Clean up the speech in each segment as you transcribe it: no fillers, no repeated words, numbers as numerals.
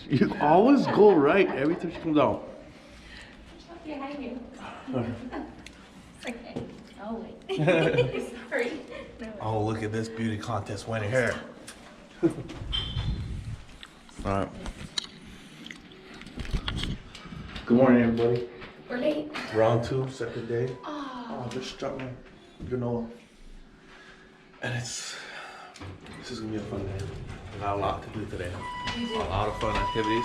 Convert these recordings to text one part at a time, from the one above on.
You always go right every time she comes out. Behind you. Okay. Oh wait. Sorry. No. Oh, look at this beauty contest winning hair. Alright. Good morning, everybody. We're late. Round 2, second day. Oh. Just struck my granola. And this is gonna be a fun day. I got a lot to do today. A lot of fun activities.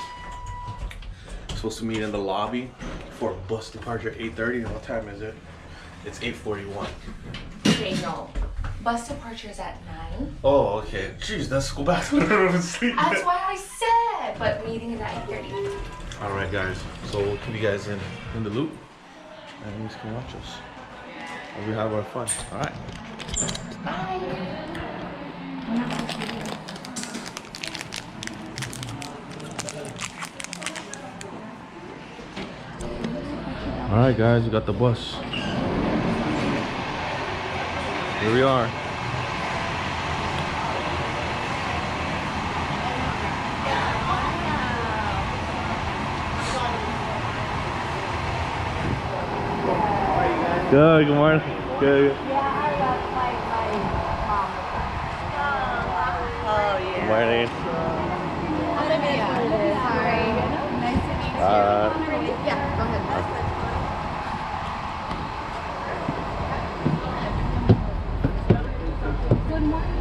Supposed to meet in the lobby for bus departure at 8:30. What time is it? It's 8:41. Okay, no. Bus departure is at 9. Oh, okay. Jeez, let's go back to the room and sleep. That's why I said. But meeting is at 8:30. All right, guys. So we'll keep you guys in the loop, and you guys can watch us. And we have our fun. All right. Bye. All right, guys. We got the bus. Here we are. Good morning. Good. Yeah, I love my mom. Oh, yeah. Good morning. Sorry. Nice to meet you. Yeah, go ahead. Good morning.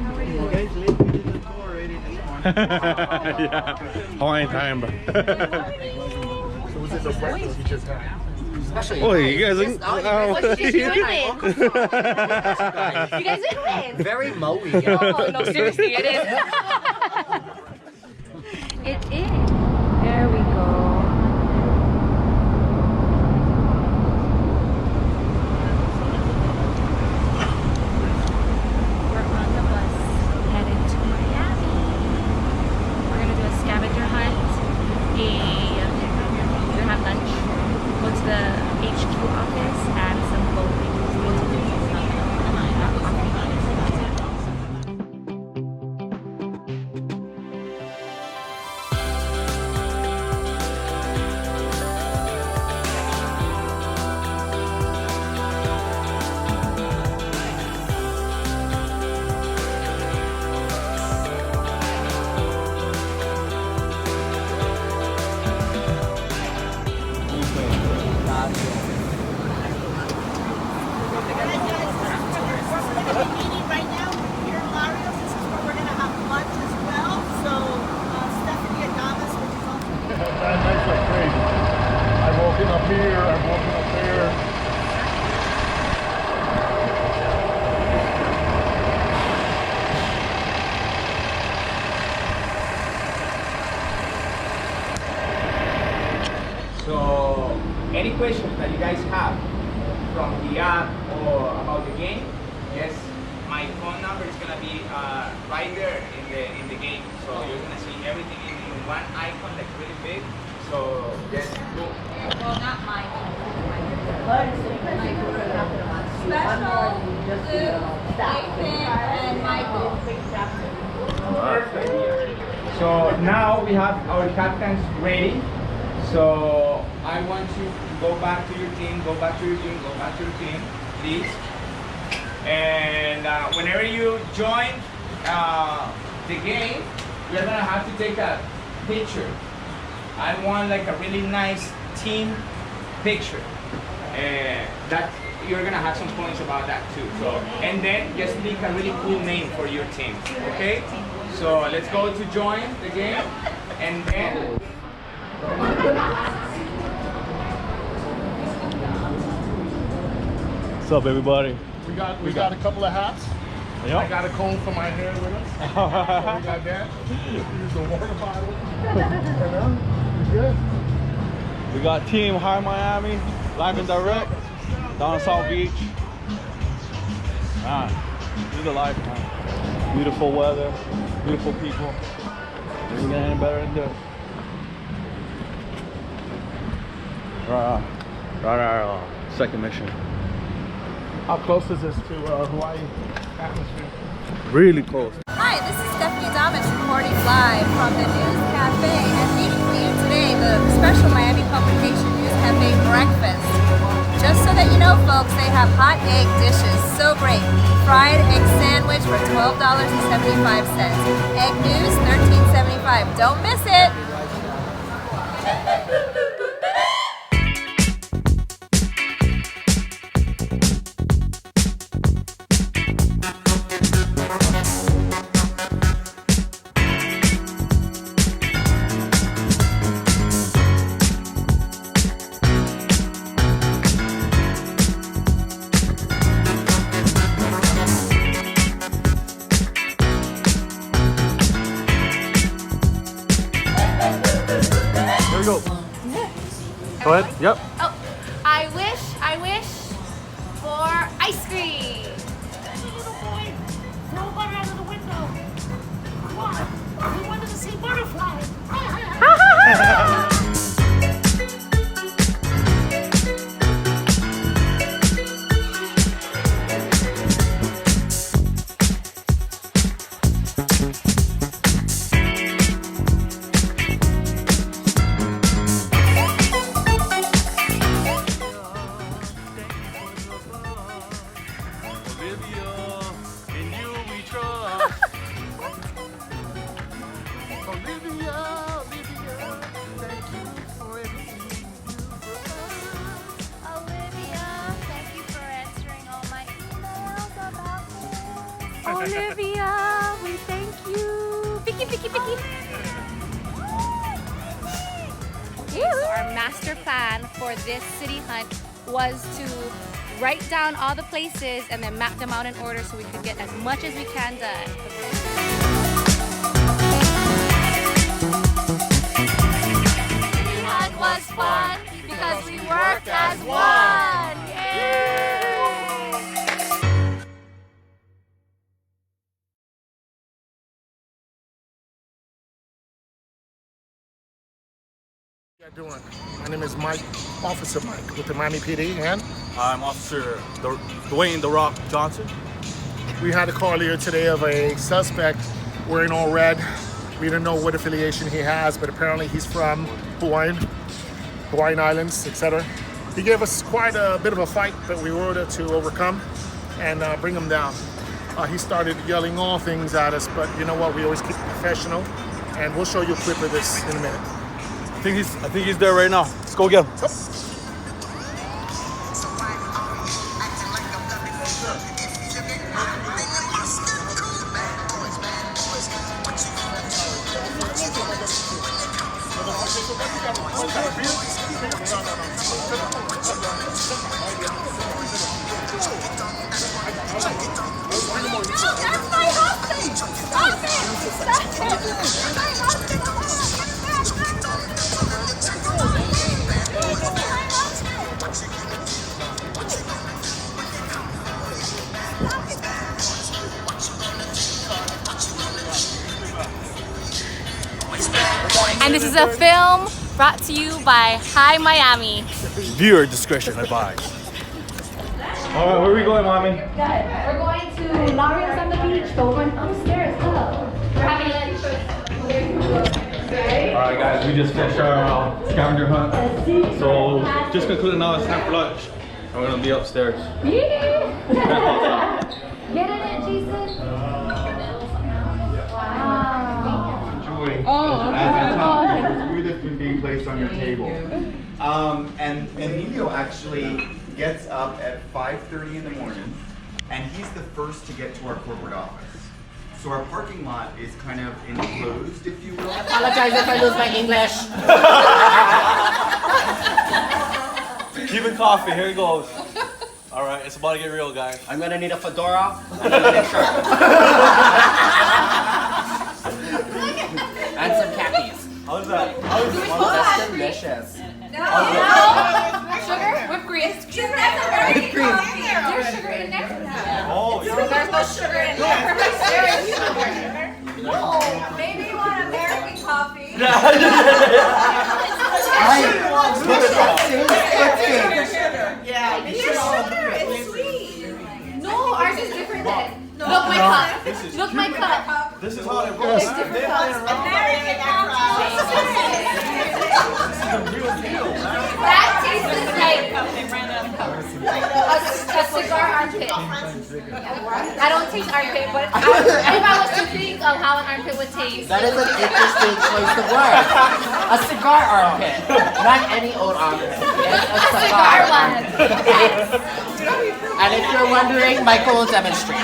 How are you? You guys late, we did the tour already this morning. Yeah. Hawaiian time, bro. So was this a breakfast we just had? Oh, you guys look. What you doing? You guys did win. Very Maui. Oh, no, seriously, it is. It is. There we go. We're on the bus headed to Miami. We're gonna do a scavenger hunt. We're gonna have lunch. Go to the HQ office and some bowling. Meeting right now here in Lario. This is where we're going to have lunch as well. So Stephanie Adamas, which is also That's like crazy. I'm walking up here, I'm walking up there. So, any questions that you guys have from the app or about the game, yes, my phone number is gonna be right there in the game. So you're gonna see everything in one icon that's really big. So just go. Well, not mine. And Michael. Perfect. So now we have our captains ready. So I want you to go back to your team, go back to your team, go back to your team, please. And whenever you join the game, you're gonna have to take a picture. I want like a really nice team picture. That you're gonna have some points about that too. So, and then just pick a really cool name for your team. Okay? So let's go to join the game, and then. What's up, everybody? We got a couple of hats. Yep. I got a comb for my hair with us. We got that. Use the water bottle. And good. We got Team High Miami, live and direct, down in South Beach. Man, this is the life, man. Beautiful weather, beautiful people. Doesn't get any better than this. Right, second mission. How close is this to Hawaii atmosphere? Really close. Hi, this is Stephanie Adamas reporting live from the newscast a breakfast. Just so that you know, folks, they have hot egg dishes. So great. Fried egg sandwich for $12.75. Egg news, $13.75. Don't miss it. Go ahead. Yep. Oh, I wish for ice cream. Little boy, throw one out of the window. Come on, we wanted to see butterflies. Olivia, we thank you. Vicky. So our master plan for this city hunt was to write down all the places and then map them out in order so we could get as much as we can done. City hunt was fun because we worked as one. Yay! How you doing? My name is Mike, Officer Mike with the Miami PD, and I'm Officer Dwayne The Rock Johnson. we had a call here today of a suspect wearing all red. We didn't know what affiliation he has, but apparently he's from Hawaiian Islands, etc. He gave us quite a bit of a fight that we were able to overcome and bring him down. He started yelling all things at us, but you know what? We always keep it professional, and we'll show you a clip of this in a minute. I think he's there right now. Let's go get him. That's my husband! Stop it! Stop it! My husband! And this is a film brought to you by Hi Miami. Viewer discretion advised. All right, where are we going, Mommy? We're going to Lario's on the beach, but we're going upstairs. Go. We're having lunch. All right, guys, we just finished our scavenger hunt. So just concluding now, it's time for lunch. I'm gonna be upstairs. Get in it, Jesus. Wow. Enjoy. Oh, As food that's been being placed on your table. And Emilio actually gets up at 5:30 in the morning, and he's the first to get to our corporate office. So our parking lot is kind of enclosed, if you will. I apologize if I lose my English. Cuban coffee, here it goes. All right, it's about to get real, guys. I'm gonna need a fedora and a picture. And some khakis. How's that? That's delicious. Sugar? Whipped cream? Sugar, that's a very Whipped cream. There's sugar in there? Oh, yeah. There's no sugar in there. There is sugar. No, maybe you want American coffee. Yeah, it's sugar. It's sweet. No, ours is different then. Look my cup. Look my cup. This is how it works. It's different cups. American coffee. This is the real deal, man. That tastes A cigar armpit. I don't taste armpit, but if I was to think of how an armpit would taste. That is an interesting choice of words. A cigar armpit. Not any old armpit. It's a cigar one. And if you're wondering, Michael will demonstrate.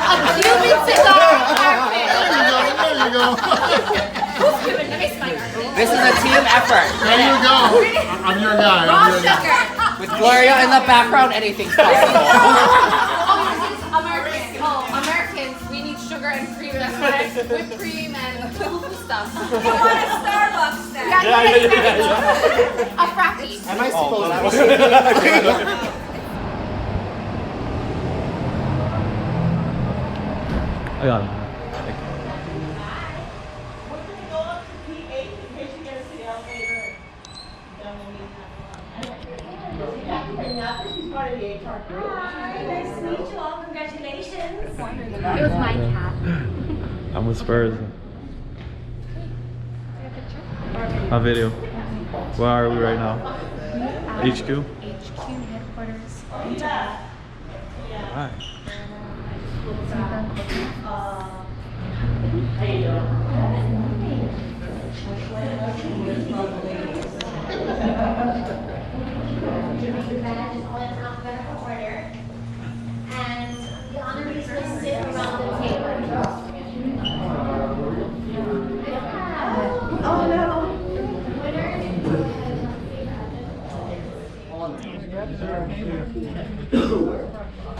A Cuban cigar armpit. There you go. Who's Cuban? Let me smell your armpit. This is a team effort. There you go. I'm your guy. Raw I'm your guy. sugar. With Gloria in the background, anything's possible. Oh, this is American. Oh, Americans, we need sugar and cream. That's why whipped cream and foo-foo stuff. You want a Starbucks then? Yeah. A frappi. Am I supposed to? I got it. We're going to go up to P8 in case you get to the elevator. She's part of the HR group. Hi, nice to meet you all. Congratulations. It was my cat. I'm with Spurs. A video. Where are we right now? HQ? HQ headquarters. Alright. And the honorees will sit around the table. Oh no.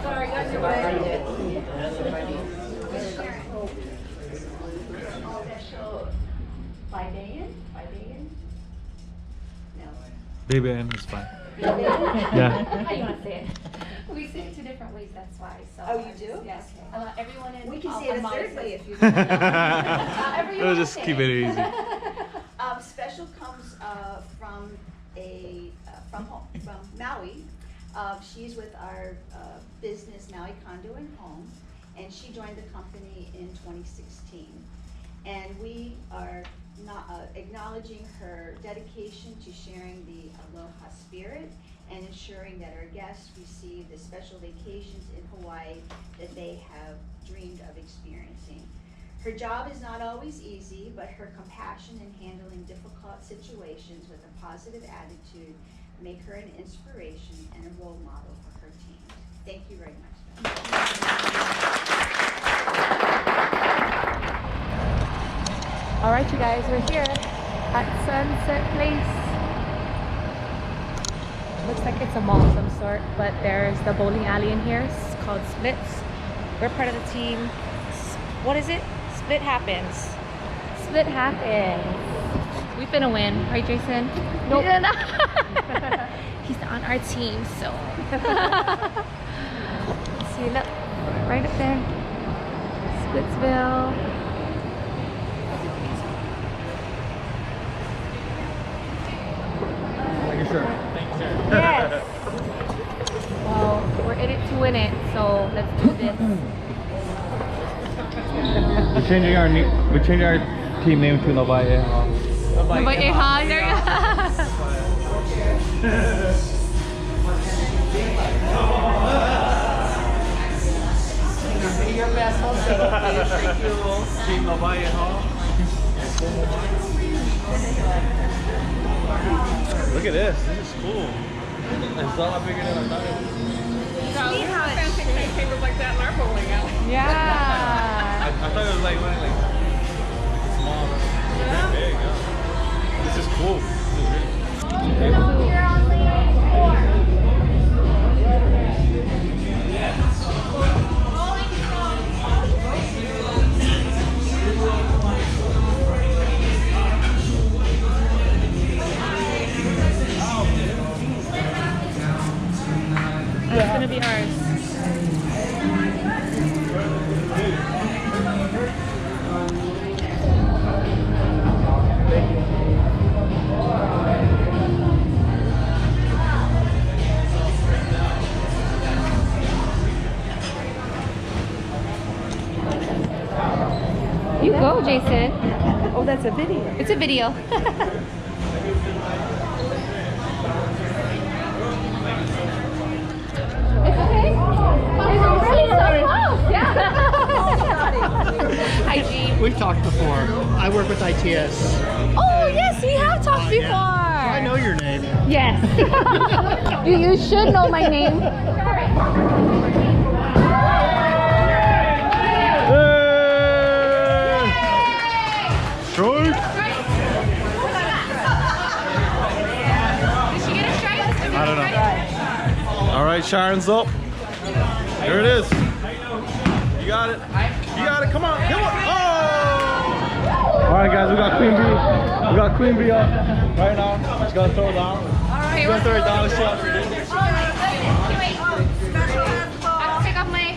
Sorry, guys, you're right. Baby M is fine. Yeah. How do you want to say it? We say it two different ways, that's why. So Oh, you do? Yes. Everyone in We can all see it a Maui third says- way if you However you We'll wanna just say keep it easy. Special comes from Maui. She's with our business Maui Condo and Home, and she joined the company in 2016. And we are not acknowledging her dedication to sharing the aloha spirit and ensuring that our guests receive the special vacations in Hawaii that they have dreamed of experiencing. Her job is not always easy, but her compassion in handling difficult situations with a positive attitude make her an inspiration and a role model for her team. Thank you very much. All right, you guys, we're here at Sunset Place. Looks like it's a mall of some sort, but there's the bowling alley in here. It's called Splits. We're part of the team. What is it? Split happens. Split happens. We finna win, right, Jason? Nope. He's on our team, so. See, look, right up there. Splitzville. Yes. Well, we're in it to win it, so let's do this. We're changing our team name to Novae. Novae, there you Your best hustle. Team Novae, Look at this. This is cool. It's a lot bigger than I thought it was. Papers like that in our bowling alley. Yeah. I thought it was like really like small. It's big. Yeah. This is cool. This is really cool. That's gonna be ours. You go, Jason. Oh, that's a video. It's a video. really so close. Yeah. Hi, Jean. We've talked before. I work with ITS. Oh, yes, we have talked before. I know your name. Yes. You should know my name. Strike! Did she get a strike? I don't know. All right, Sharon's up. There it is. You got it. You got it. Come on. Come on. Oh! All right, guys. We got Queen Bee. We got Queen Bee up right now. She's gonna throw it down. She's gonna throw it down. Let's see how she did. Take off my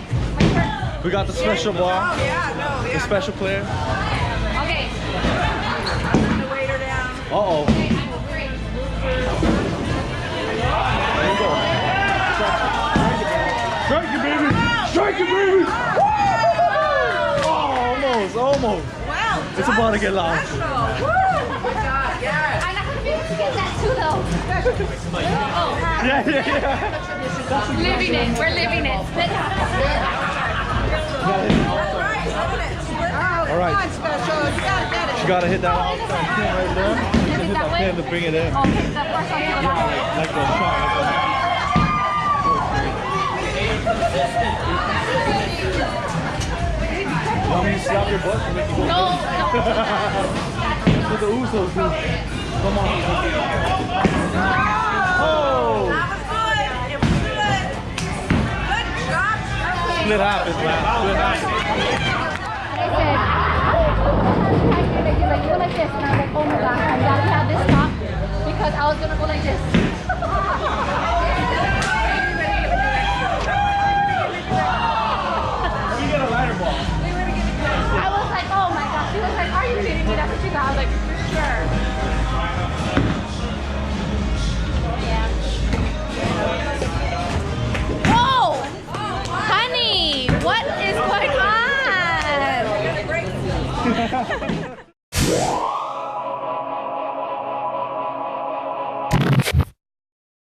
shirt. We got the special ball. The special player. Okay. Uh-oh. There you go. Strike it, baby! Strike it, baby! Oh, almost. Wow. It's about to get loud. I'm not gonna be able to get that too, though. Yeah. Living it. We're living it. All right. You gotta hit that outside pin right there. You hit that pin to bring it in. Oh, hit the first one to the left. Like the shot. You want me to slap your butt and make you go? No. That's what the Usos do. Come on. Oh! Split happens, man. Split happens. They said, like, go like this. And I was like, oh my gosh, I gotta have this top because I was gonna go like this. We get a lighter ball. I was like, oh my gosh. She was like, are you kidding me? That's what she thought. I was like, sure. Yeah. Oh! Honey, what is going on?